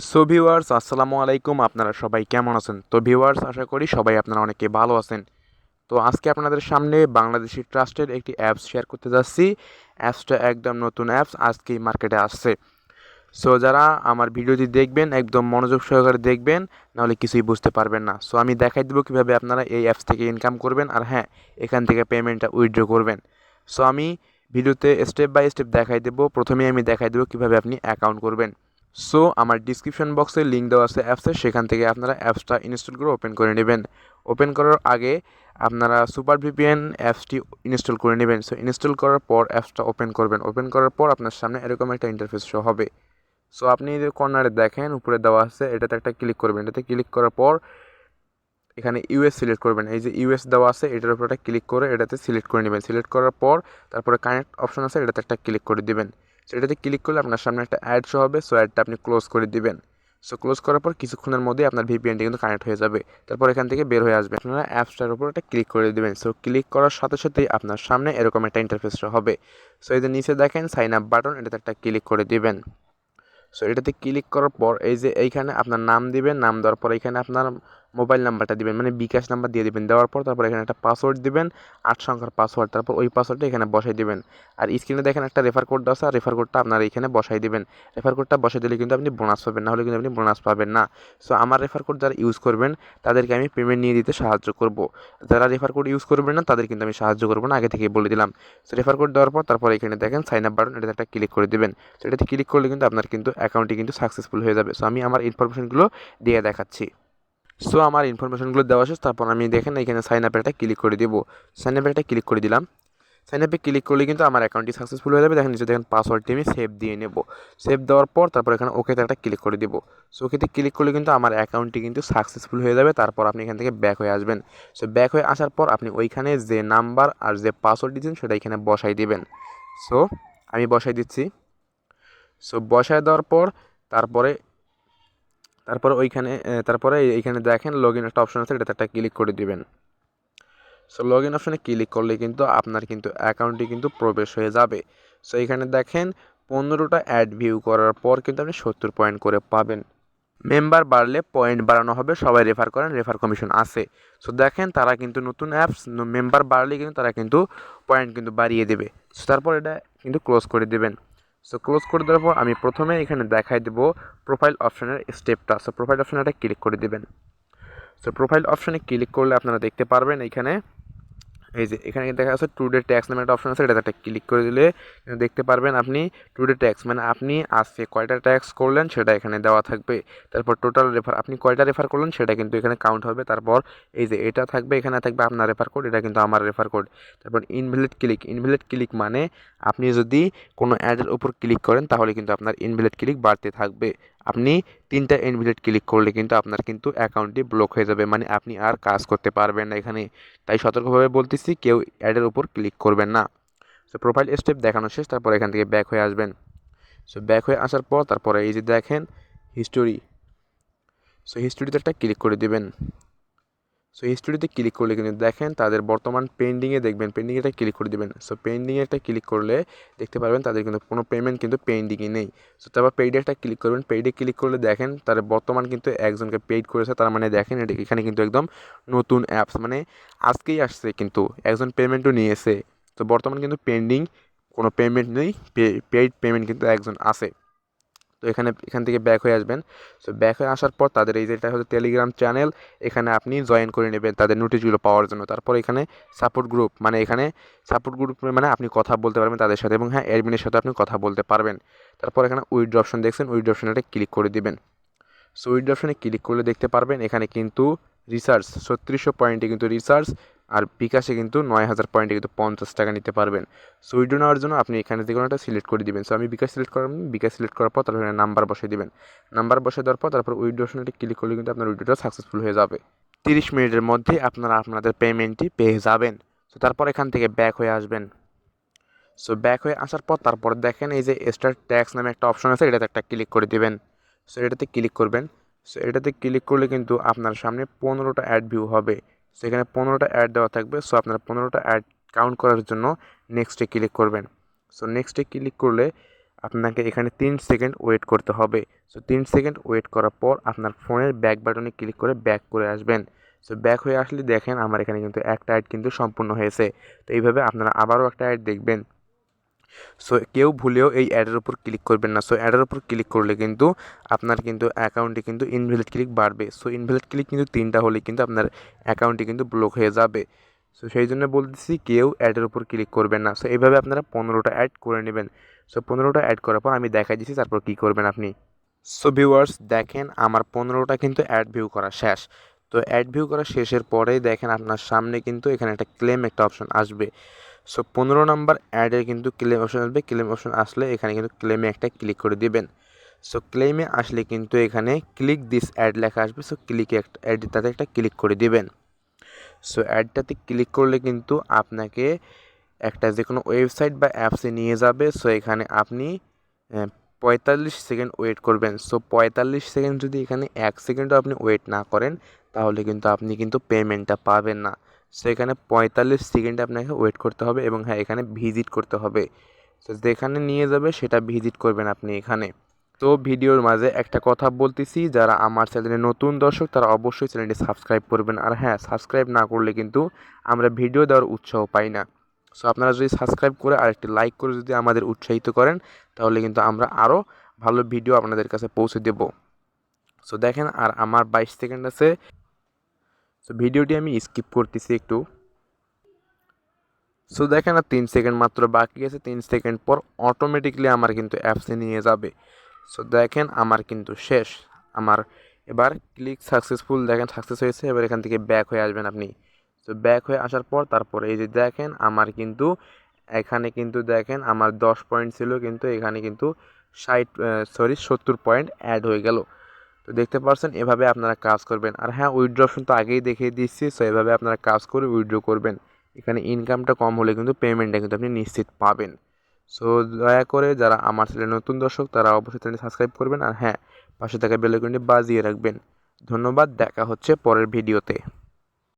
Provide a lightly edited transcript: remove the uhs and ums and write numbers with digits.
So viewers আসসালামু আলাইকুম, আপনারা সবাই কেমন আছেন? তো ভিউয়ার্স, আশা করি সবাই আপনারা অনেকে ভালো আছেন। তো আজকে আপনাদের সামনে বাংলাদেশি ট্রাস্টেড একটি অ্যাপস শেয়ার করতে যাচ্ছি। অ্যাপসটা একদম নতুন অ্যাপস, আজকেই মার্কেটে আসছে। সো যারা আমার ভিডিওটি দেখবেন একদম মনোযোগ সহকারে দেখবেন, নাহলে কিছুই বুঝতে পারবেন না। সো আমি দেখাই দেবো কীভাবে আপনারা এই অ্যাপস থেকে ইনকাম করবেন, আর হ্যাঁ, এখান থেকে পেমেন্টটা উইথড্র করবেন। সো আমি ভিডিওতে স্টেপ বাই স্টেপ দেখাই দেবো। প্রথমেই আমি দেখাই দেবো কীভাবে আপনি অ্যাকাউন্ট করবেন। সো আমার ডিসক্রিপশন বক্সে লিঙ্ক দেওয়া আছে অ্যাপসের, সেখান থেকে আপনারা অ্যাপসটা ইনস্টল করে ওপেন করে নেবেন। ওপেন করার আগে আপনারা সুপার ভিপিএন অ্যাপসটি ইনস্টল করে নেবেন। সো ইনস্টল করার পর অ্যাপসটা ওপেন করবেন। ওপেন করার পর আপনার সামনে এরকম একটা ইন্টারফেস শো হবে। সো আপনি যে কর্নারে দেখেন উপরে দেওয়া আছে, এটাতে একটা ক্লিক করবেন। এটাতে ক্লিক করার পর এখানে ইউএস সিলেক্ট করবেন। এই যে ইউএস দেওয়া আছে, এটার উপর একটা ক্লিক করে এটাতে সিলেক্ট করে নেবেন। সিলেক্ট করার পর তারপরে কানেক্ট অপশন আছে, এটাতে একটা ক্লিক করে দিবেন। সো এটাতে ক্লিক করলে আপনার সামনে একটা অ্যাড শো হবে। সো অ্যাডটা আপনি ক্লোজ করে দিবেন। সো ক্লোজ করার পর কিছুক্ষণের মধ্যেই আপনার ভিপিএনটি কিন্তু কানেক্ট হয়ে যাবে। তারপর এখান থেকে বের হয়ে আসবে। আপনারা অ্যাপসটার উপর একটা ক্লিক করে দিবেন। সো ক্লিক করার সাথে সাথেই আপনার সামনে এরকম একটা ইন্টারফেস শো হবে। সো এই যে নিচে দেখেন সাইন আপ বাটন, এটাতে একটা ক্লিক করে দিবেন। সো এটাতে ক্লিক করার পর এই যে এইখানে আপনার নাম দিবেন। নাম দেওয়ার পর এখানে আপনার মোবাইল নাম্বারটা দিবেন, মানে বিকাশ নাম্বার দিয়ে দিবেন। দেওয়ার পর তারপর এখানে একটা পাসওয়ার্ড দিবেন, 8 সংখ্যার পাসওয়ার্ড। তারপর ওই পাসওয়ার্ডটা এখানে বসাই দিবেন। আর স্ক্রিনে দেখেন একটা রেফার কোড আছে, আর রেফার কোডটা আপনার এখানে বসাই দিবেন। রেফার কোডটা বসাই দিলে কিন্তু আপনি বোনাস পাবেন, না হলে কিন্তু আপনি বোনাস পাবেন না। সো আমার রেফার কোড যারা ইউজ করবেন তাদেরকে আমি পেমেন্ট নিয়ে দিতে সাহায্য করব। যারা রেফার কোড ইউজ করবেন না তাদের কিন্তু আমি সাহায্য করবো না, আগে থেকেই বলে দিলাম। সো রেফার কোড দেওয়ার পর তারপর এখানে দেখেন সাইন আপ বাটন, এটাতে একটা ক্লিক করে দিবেন। তো এটাতে ক্লিক করলে কিন্তু আপনার কিন্তু অ্যাকাউন্টটি কিন্তু সাকসেসফুল হয়ে যাবে। সো আমি আমার ইনফরমেশনগুলো দিয়ে দেখাচ্ছি। সো আমার ইনফরমেশনগুলো দেওয়া শেষ। তারপর আমি দেখেন এখানে সাইন আপে একটা ক্লিক করে দেবো। সাইন আপে একটা ক্লিক করে দিলাম। সাইন আপে ক্লিক করলে কিন্তু আমার অ্যাকাউন্টটি সাকসেসফুল হয়ে যাবে। দেখেন নিচে দেখেন পাসওয়ার্ডটি আমি সেভ দিয়ে নেব। সেভ দেওয়ার পর তারপর এখানে ওকেতে একটা ক্লিক করে দেবো। সো ওকেতে ক্লিক করলে কিন্তু আমার অ্যাকাউন্টটি কিন্তু সাকসেসফুল হয়ে যাবে। তারপর আপনি এখান থেকে ব্যাক হয়ে আসবেন। সো ব্যাক হয়ে আসার পর আপনি ওইখানে যে নাম্বার আর যে পাসওয়ার্ড দিচ্ছেন সেটা এখানে বসাই দিবেন। সো আমি বসাই দিচ্ছি। সো বসায় দেওয়ার পর তারপরে তারপরে ওইখানে তারপরে এইখানে দেখেন লগ ইন একটা অপশন আছে, এটাতে একটা ক্লিক করে দিবেন। সো লগ ইন অপশনে ক্লিক করলে কিন্তু আপনার কিন্তু অ্যাকাউন্টটি কিন্তু প্রবেশ হয়ে যাবে। সো এখানে দেখেন 15টা অ্যাড ভিউ করার পর কিন্তু আপনি 70 পয়েন্ট করে পাবেন। মেম্বার বাড়লে পয়েন্ট বাড়ানো হবে, সবাই রেফার করেন, রেফার কমিশন আছে। সো দেখেন তারা কিন্তু নতুন অ্যাপস, মেম্বার বাড়লে কিন্তু তারা কিন্তু পয়েন্ট কিন্তু বাড়িয়ে দেবে। সো তারপর এটা কিন্তু ক্লোজ করে দেবেন। সো ক্লোজ করে দেওয়ার পর আমি প্রথমে এখানে দেখাই দেবো প্রোফাইল অপশনের স্টেপটা। সো প্রোফাইল অপশনে একটা ক্লিক করে দেবেন। সো প্রোফাইল অপশনে ক্লিক করলে আপনারা দেখতে পারবেন এখানে এই যে এখানে দেখা যাচ্ছে টুডে ট্যাক্স নামে একটা অপশন আছে, এটাতে একটা ক্লিক করে দিলে দেখতে পারবেন আপনি টুডে ট্যাক্স, মানে আপনি আজকে কয়টা ট্যাক্স করলেন সেটা এখানে দেওয়া থাকবে। তারপর টোটাল রেফার, আপনি কয়টা রেফার করলেন সেটা কিন্তু এখানে কাউন্ট হবে। তারপর এই যে এটা থাকবে, এখানে থাকবে আপনার রেফার কোড, এটা কিন্তু আমার রেফার কোড। তারপর ইনভ্যালিড ক্লিক, ইনভ্যালিড ক্লিক মানে আপনি যদি কোনো অ্যাডের উপর ক্লিক করেন তাহলে কিন্তু আপনার ইনভ্যালিড ক্লিক বাড়তে থাকবে। আপনি 3টা ইনভ্যালিড ক্লিক করলে কিন্তু আপনার কিন্তু অ্যাকাউন্টটি ব্লক হয়ে যাবে, মানে আপনি আর কাজ করতে পারবেন না এখানে। তাই সতর্কভাবে বলতেছি কেউ অ্যাডের উপর ক্লিক করবেন না। সো প্রোফাইল স্টেপ দেখানো শেষ। তারপর এখান থেকে ব্যাক হয়ে আসবেন। সো ব্যাক হয়ে আসার পর তারপরে এই যে দেখেন হিস্টোরি। সো হিস্টোরিতে একটা ক্লিক করে দিবেন। সো হিস্টোরিতে ক্লিক করলে কিন্তু দেখেন তাদের বর্তমান পেন্ডিংয়ে দেখবেন, পেন্ডিংয়ে একটা ক্লিক করে দেবেন। সো পেন্ডিংয়ে একটা ক্লিক করলে দেখতে পারবেন তাদের কিন্তু কোনো পেমেন্ট কিন্তু পেন্ডিংয়ে নেই। সো তারপর পেইডে একটা ক্লিক করবেন। পেইডে ক্লিক করলে দেখেন তাদের বর্তমান কিন্তু একজনকে পেইড করেছে, তার মানে দেখেন এখানে কিন্তু একদম নতুন অ্যাপস, মানে আজকেই আসছে কিন্তু একজন পেমেন্টও নিয়েছে। তো বর্তমান কিন্তু পেন্ডিং কোনো পেমেন্ট নেই, পেইড পেমেন্ট কিন্তু একজন আছে। তো এখান থেকে ব্যাক হয়ে আসবেন। সো ব্যাক হয়ে আসার পর তাদের এই যেটা হচ্ছে টেলিগ্রাম চ্যানেল, এখানে আপনি জয়েন করে নেবেন তাদের নোটিশগুলো পাওয়ার জন্য। তারপর এখানে সাপোর্ট গ্রুপ, মানে এখানে সাপোর্ট গ্রুপ মানে আপনি কথা বলতে পারবেন তাদের সাথে, এবং হ্যাঁ অ্যাডমিনের সাথে আপনি কথা বলতে পারবেন। তারপর এখানে উইথড্র অপশন দেখছেন, উইথড্র অপশনে ক্লিক করে দিবেন। সো উইথড্র অপশনে ক্লিক করলে দেখতে পারবেন এখানে কিন্তু রিসার্চ 3600 পয়েন্টে কিন্তু রিসার্চ, আর বিকাশে কিন্তু 9000 পয়েন্টে কিন্তু 50 টাকা নিতে পারবেন। সো উইথড্র নেওয়ার জন্য আপনি এখানে যে কোনো একটা সিলেক্ট করে দিবেন। সো আমি বিকাশ সিলেক্ট করলাম, বিকাশ সিলেক্ট করার পর তারপর নাম্বার বসিয়ে দিবেন। নাম্বার বসিয়ে দেওয়ার পর তারপর উইথড্র অপশনে ক্লিক করলে কিন্তু আপনার উইথড্রটা সাকসেসফুল হয়ে যাবে। 30 মিনিটের মধ্যে আপনারা আপনাদের পেমেন্টটি পেয়ে যাবেন। সো তারপর এখান থেকে ব্যাক হয়ে আসবেন। সো ব্যাক হয়ে আসার পর তারপর দেখেন এই যে স্টার ট্যাক্স নামে একটা অপশন আছে, এটাতে একটা ক্লিক করে দিবেন। সো এটাতে ক্লিক করবেন। সো এটাতে ক্লিক করলে কিন্তু আপনার সামনে 15টা অ্যাড ভিউ হবে। সো এখানে 15টা অ্যাড দেওয়া থাকবে। সো আপনার 15টা অ্যাড কাউন্ট করার জন্য নেক্সটে ক্লিক করবেন। সো নেক্সটে ক্লিক করলে আপনাকে এখানে 3 সেকেন্ড ওয়েট করতে হবে। সো 3 সেকেন্ড ওয়েট করার পর আপনার ফোনের ব্যাক বাটনে ক্লিক করে ব্যাক করে আসবেন। সো ব্যাক হয়ে আসলে দেখেন আমার এখানে কিন্তু একটা অ্যাড কিন্তু সম্পূর্ণ হয়েছে। তো এইভাবে আপনারা আবারও একটা অ্যাড দেখবেন। সো কেউ ভুলেও এই অ্যাডের উপর ক্লিক করবেন না। সো অ্যাডের উপর ক্লিক করলে কিন্তু আপনার কিন্তু অ্যাকাউন্টে কিন্তু ইনভ্যালিড ক্লিক বাড়বে। সো ইনভ্যালিড ক্লিক কিন্তু 3টা হলে কিন্তু আপনার অ্যাকাউন্টটি কিন্তু ব্লক হয়ে যাবে। সো সেই জন্য বলতেছি কেউ অ্যাডের উপর ক্লিক করবেন না। সো এইভাবে আপনারা 15টা অ্যাড করে নেবেন। সো 15টা অ্যাড করার পর আমি দেখাই দিচ্ছি তারপর কী করবেন আপনি। সো ভিউয়ার্স দেখেন আমার 15টা কিন্তু অ্যাড ভিউ করা শেষ। তো অ্যাড ভিউ করা শেষের পরেই দেখেন আপনার সামনে কিন্তু এখানে একটা ক্লেম একটা অপশন আসবে। সো 15 নাম্বার অ্যাডের কিন্তু ক্লেম অপশন আসবে। ক্লেম অপশন আসলে এখানে কিন্তু ক্লেমে একটা ক্লিক করে দিবেন। সো ক্লেমে আসলে কিন্তু এখানে ক্লিক দিস অ্যাড লেখা আসবে। সো ক্লিকে একটা অ্যাডটাতে একটা ক্লিক করে দিবেন। সো অ্যাডটাতে ক্লিক করলে কিন্তু আপনাকে একটা যে কোনো ওয়েবসাইট বা অ্যাপসে নিয়ে যাবে। সো এখানে আপনি 45 সেকেন্ড ওয়েট করবেন। সো 45 সেকেন্ড যদি এখানে 1 সেকেন্ডও আপনি ওয়েট না করেন তাহলে কিন্তু আপনি কিন্তু পেমেন্টটা পাবেন না। সো এখানে 45 সেকেন্ড আপনাকে ওয়েট করতে হবে এবং হ্যাঁ এখানে ভিজিট করতে হবে। সো যেখানে নিয়ে যাবে সেটা ভিজিট করবেন আপনি এখানে। তো ভিডিওর মাঝে একটা কথা বলতেছি, যারা আমার চ্যানেলে নতুন দর্শক তারা অবশ্যই চ্যানেলটি সাবস্ক্রাইব করবেন। আর হ্যাঁ সাবস্ক্রাইব না করলে কিন্তু আমরা ভিডিও দেওয়ার উৎসাহ পাই না। সো আপনারা যদি সাবস্ক্রাইব করে আর একটি লাইক করে যদি আমাদের উৎসাহিত করেন তাহলে কিন্তু আমরা আরও ভালো ভিডিও আপনাদের কাছে পৌঁছে দেব। সো দেখেন আর আমার 22 সেকেন্ড আছে। সো ভিডিওটি আমি স্কিপ করতেছি একটু। সো দেখেন আর 3 সেকেন্ড মাত্র বাকি আছে। 3 সেকেন্ড পর অটোমেটিকলি আমার কিন্তু অ্যাপসে নিয়ে যাবে। সো দেখেন আমার কিন্তু শেষ। আমার এবার ক্লিক সাকসেসফুল দেখেন সাকসেস হয়েছে। এবার এখান থেকে ব্যাক হয়ে আসবেন আপনি। তো ব্যাক হয়ে আসার পর তারপরে এই যে দেখেন আমার কিন্তু এখানে কিন্তু দেখেন আমার 10 পয়েন্ট ছিল কিন্তু এখানে কিন্তু 70 পয়েন্ট অ্যাড হয়ে গেল। তো দেখতে পাচ্ছেন এভাবে আপনারা কাজ করবেন। আর হ্যাঁ উইথড্র অপশন তো আগেই দেখিয়ে দিচ্ছি। সো এভাবে আপনারা কাজ করে উইথড্র করবেন। এখানে ইনকামটা কম হলে কিন্তু পেমেন্টটা কিন্তু আপনি নিশ্চিত পাবেন। সো দয়া করে যারা আমার চ্যানেলে নতুন দর্শক তারা অবশ্যই চ্যানেলটি সাবস্ক্রাইব করবেন আর হ্যাঁ পাশে থাকা বেল আইকনটি বাজিয়ে রাখবেন। ধন্যবাদ, দেখা হচ্ছে পরের ভিডিওতে।